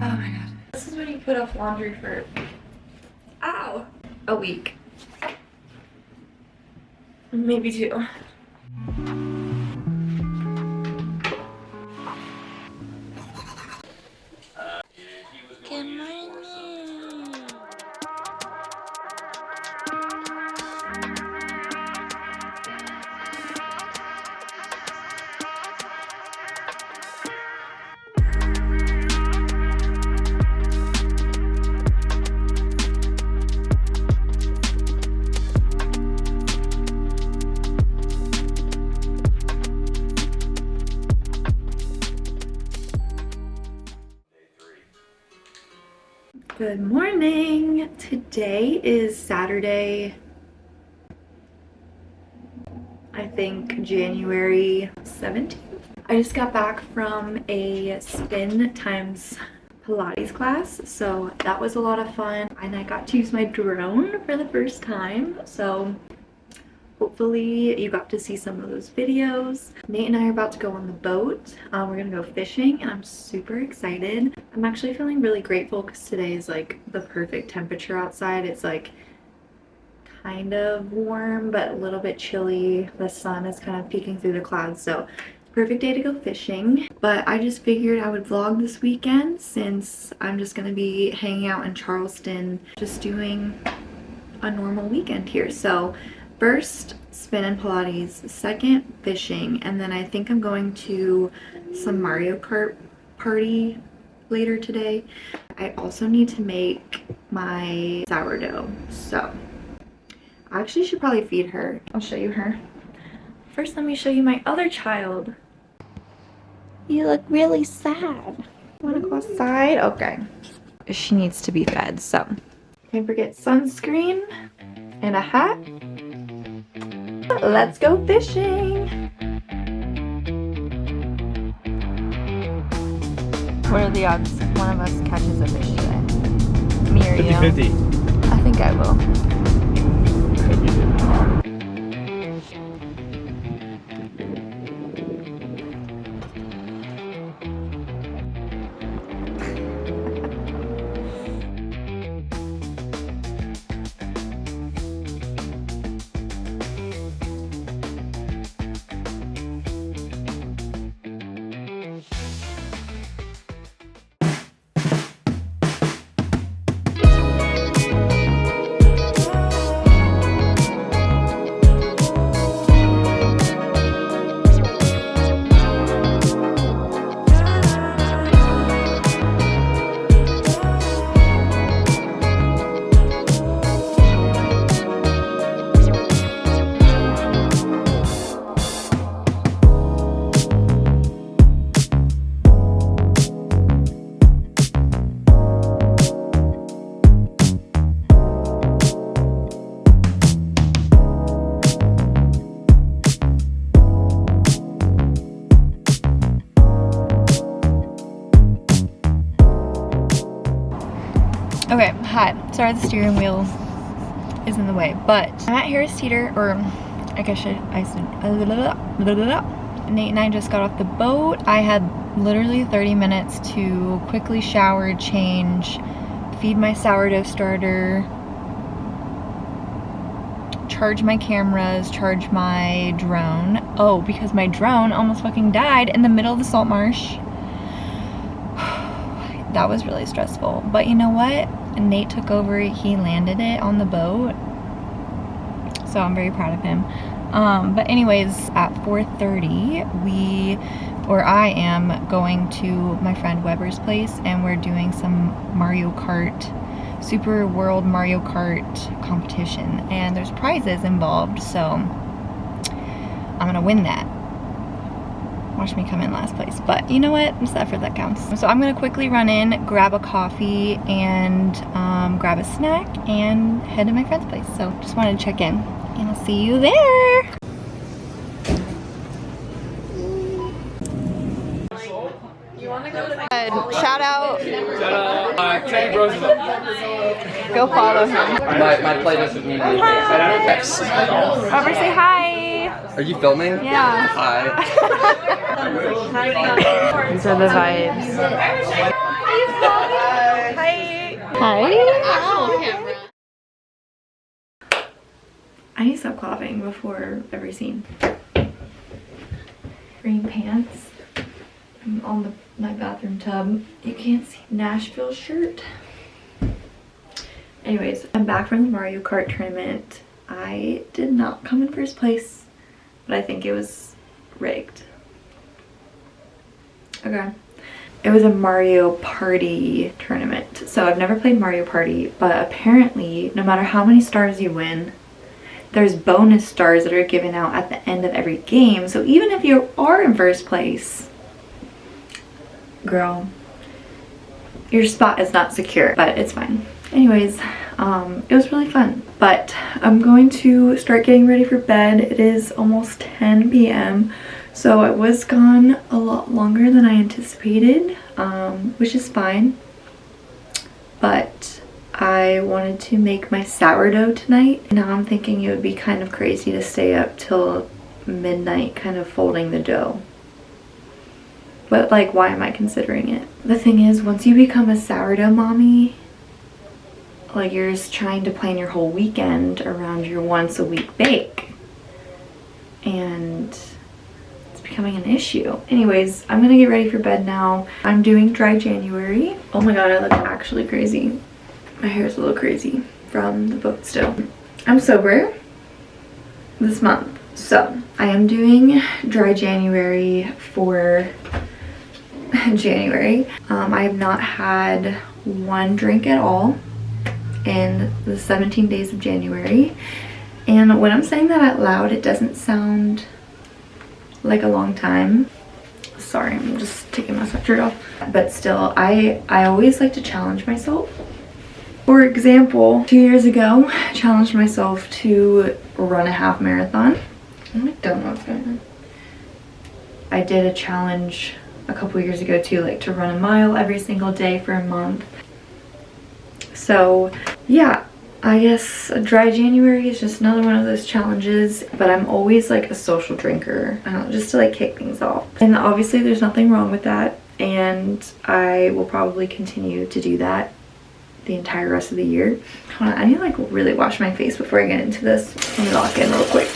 Oh my god. This is when you put off laundry for, ow, a week. Maybe 2. Good morning. Good morning. Today is Saturday, I think January 17th. I just got back from a spin times Pilates class, so that was a lot of fun, and I got to use my drone for the first time, so hopefully you got to see some of those videos. Nate and I are about to go on the boat. We're gonna go fishing and I'm super excited. I'm actually feeling really grateful because today is like the perfect temperature outside. It's like kind of warm but a little bit chilly. The sun is kind of peeking through the clouds, so perfect day to go fishing. But I just figured I would vlog this weekend since I'm just gonna be hanging out in Charleston, just doing a normal weekend here. So first, spin and Pilates, second, fishing, and then I think I'm going to some Mario Kart party later today. I also need to make my sourdough, so I actually should probably feed her. I'll show you her. First, let me show you my other child. You look really sad. Wanna go outside? Okay. She needs to be fed, so. Can't forget sunscreen and a hat. Let's go fishing! What are the odds one of us catches a fish today? Me or you? 50-50. I think I will. Hope you do. Okay, hi. Sorry the steering wheel is in the way, but I'm at Harris Teeter, or I guess Nate and I just got off the boat. I had literally 30 minutes to quickly shower, change, feed my sourdough starter, charge my cameras, charge my drone. Oh, because my drone almost fucking died in the middle of the salt marsh. That was really stressful, but you know what? Nate took over, he landed it on the boat, so I'm very proud of him. But anyways, at 4:30 I am going to my friend Weber's place, and we're doing some Mario Kart, Super World Mario Kart competition, and there's prizes involved, so I'm gonna win that. Watch me come in last place, but you know what, it's the effort that counts. So I'm gonna quickly run in, grab a coffee, and grab a snack and head to my friend's place. So just wanted to check in, and I'll see you there. Shout out Teddy Roosevelt. Go follow him. My playlist with me. Robert, say hi. Are you filming? Yeah. Hi. These are the vibes. I need to stop coughing before every scene. Green pants. I'm on my bathroom tub. You can't see Nashville shirt. Anyways, I'm back from the Mario Kart tournament. I did not come in first place, but I think it was rigged. Okay. It was a Mario Party tournament. So I've never played Mario Party, but apparently no matter how many stars you win, there's bonus stars that are given out at the end of every game. So even if you are in first place, girl, your spot is not secure, but it's fine. Anyways, it was really fun, but I'm going to start getting ready for bed. It is almost 10 p.m. So I was gone a lot longer than I anticipated, which is fine, but I wanted to make my sourdough tonight. Now I'm thinking it would be kind of crazy to stay up till midnight kind of folding the dough. But like, why am I considering it? The thing is, once you become a sourdough mommy, like you're just trying to plan your whole weekend around your once a week bake. And it's becoming an issue. Anyways, I'm gonna get ready for bed now. I'm doing dry January. Oh my god, I look actually crazy. My hair is a little crazy from the boat still. I'm sober this month. So I am doing dry January for January. I have not had one drink at all in the 17 days of January. And when I'm saying that out loud, it doesn't sound like a long time. Sorry, I'm just taking my sweatshirt off. But still, I always like to challenge myself. For example, 2 years ago, I challenged myself to run a half marathon. I don't know what's going on. I did a challenge a couple years ago too, like to run a mile every single day for a month. So yeah, I guess dry January is just another one of those challenges, but I'm always like a social drinker, just to like kick things off. And obviously there's nothing wrong with that, and I will probably continue to do that the entire rest of the year. Hold on, I need to like really wash my face before I get into this. Let me lock in real quick.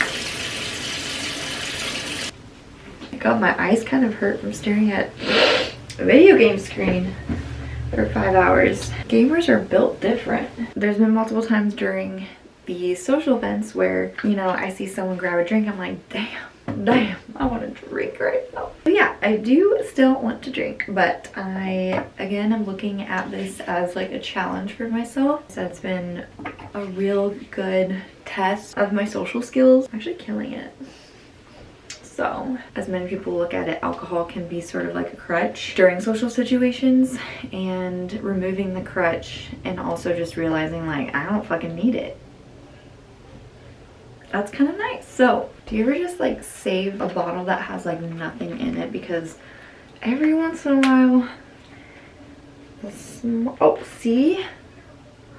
God, my eyes kind of hurt from staring at a video game screen for 5 hours. Gamers are built different. There's been multiple times during the social events where, you know, I see someone grab a drink, I'm like, damn, I want to drink right now. But yeah, I do still want to drink, but I, again, I'm looking at this as like a challenge for myself. So it's been a real good test of my social skills. I'm actually killing it. So, as many people look at it, alcohol can be sort of like a crutch during social situations, and removing the crutch and also just realizing like, I don't fucking need it. That's kind of nice. So, do you ever just like save a bottle that has like nothing in it? Because every once in a while, oh, see?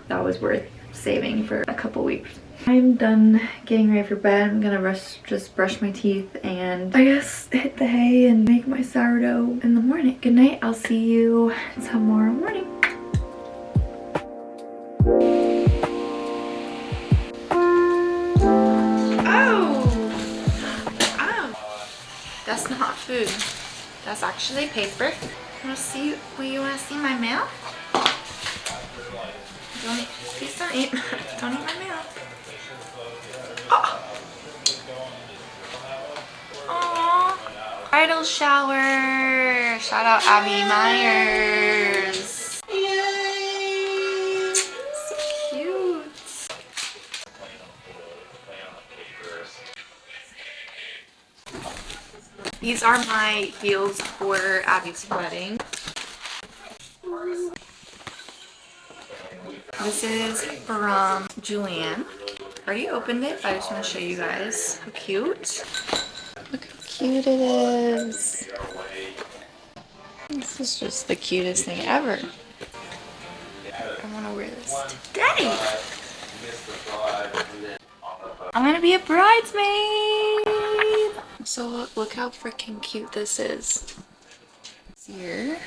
That was worth saving for a couple weeks. I'm done getting ready for bed. I'm gonna just brush my teeth and I guess hit the hay and make my sourdough in the morning. Good night. I'll see you tomorrow morning. Oh, that's not food. That's actually paper. You wanna see my mail? Please don't eat my mail. Aww. Bridal shower. Shout out Abby Myers. Yay. So cute. These are my heels for Abby's wedding. This is from Julianne. I already opened it, but I just want to show you guys how cute. Look how cute it is. This is just the cutest thing ever. I want to wear this today. I'm going to be a bridesmaid. So look how freaking cute this is. Here.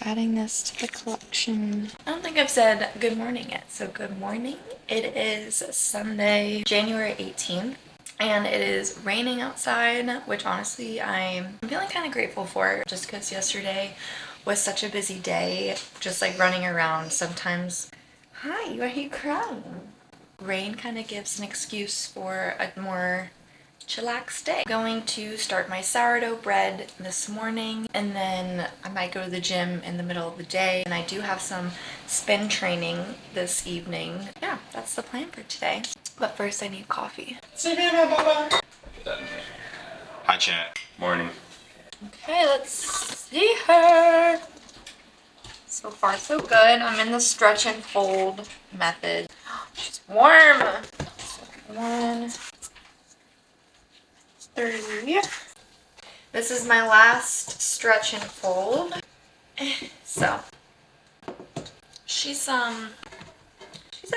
I adding this to the collection. I don't think I've said good morning yet, so good morning. It is Sunday, January 18th. And it is raining outside, which honestly I'm feeling kind of grateful for, just because yesterday was such a busy day, just like running around. Sometimes, hi, why are you crying? Rain kind of gives an excuse for a more chillax day. I'm going to start my sourdough bread this morning, and then I might go to the gym in the middle of the day, and I do have some spin training this evening. Yeah, that's the plan for today. But first I need coffee. Hi, chat. Morning. Okay, let's see her. So far so good. I'm in the stretch and fold method. She's warm. Second one. 30. This is my last stretch and fold. So she's a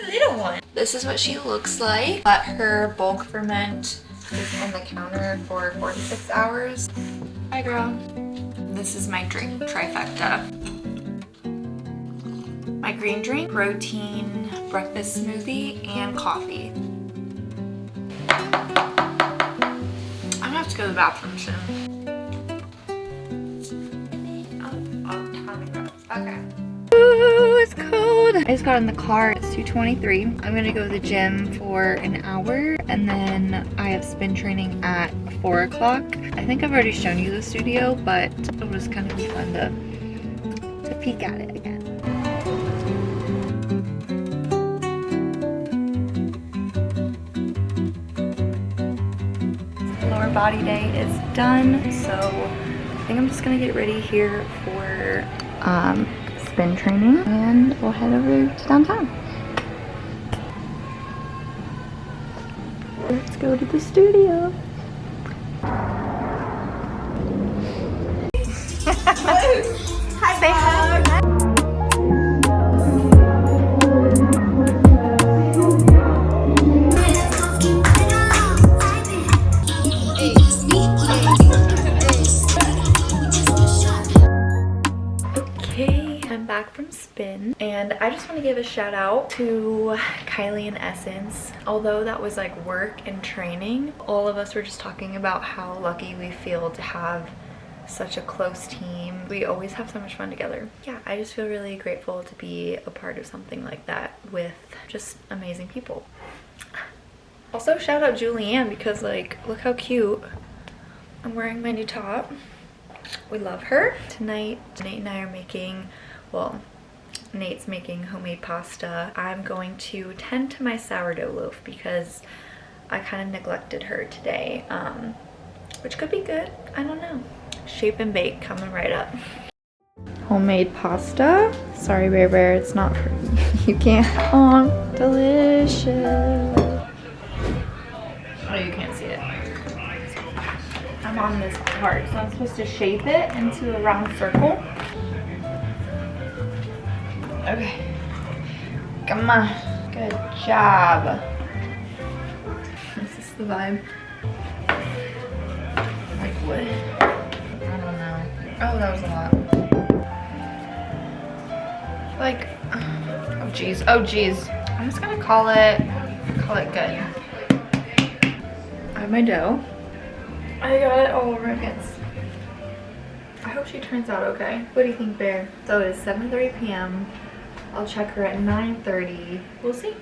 little one. This is what she looks like. Let her bulk ferment on the counter for 4 to 6 hours. Hi girl. This is my drink trifecta. My green drink, protein, breakfast smoothie, and coffee. I'm gonna have to go to the bathroom soon. Okay. Ooh, it's cold. I just got in the car. It's 2:23. I'm gonna go to the gym for an hour, and then I have spin training at 4 o'clock. I think I've already shown you the studio, but it was kind of fun to peek at it again. Lower body day is done, so I think I'm just gonna get ready here for spin training, and we'll head over to downtown. Let's go to the studio. Hi, say hi. I'm back from spin, and I just want to give a shout out to Kylie and Essence. Although that was like work and training, all of us were just talking about how lucky we feel to have such a close team. We always have so much fun together. Yeah, I just feel really grateful to be a part of something like that with just amazing people. Also shout out Julianne, because like, look how cute. I'm wearing my new top. We love her. Tonight, Nate and I are making, well, Nate's making homemade pasta. I'm going to tend to my sourdough loaf because I kind of neglected her today, which could be good. I don't know. Shape and bake coming right up. Homemade pasta. Sorry, Bear Bear, it's not for you. You can't. Oh, delicious. Oh, you can't see it. I'm on this part, so I'm supposed to shape it into a round circle. Okay. Come on. Good job. Is this the vibe? Like what? I don't know. Oh, that was a lot. Like, oh geez. Oh geez. I'm just gonna call it good. I have my dough. I got it all over against. I hope she turns out okay. What do you think, Bear? So it is 7:30 p.m. I'll check her at 9:30. We'll see.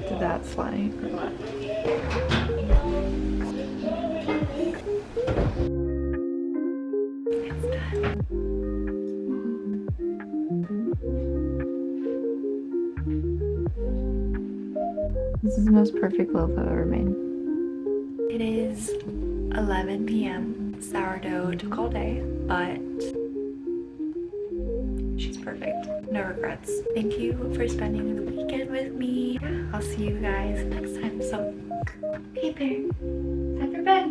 Did that slide or what? It's done. This is the most perfect loaf I've ever made. It is 11 p.m. Sourdough took all day, but she's perfect. No regrets. Thank you for spending the weekend with me. I'll see you guys next time. So, hey Bear, time for bed.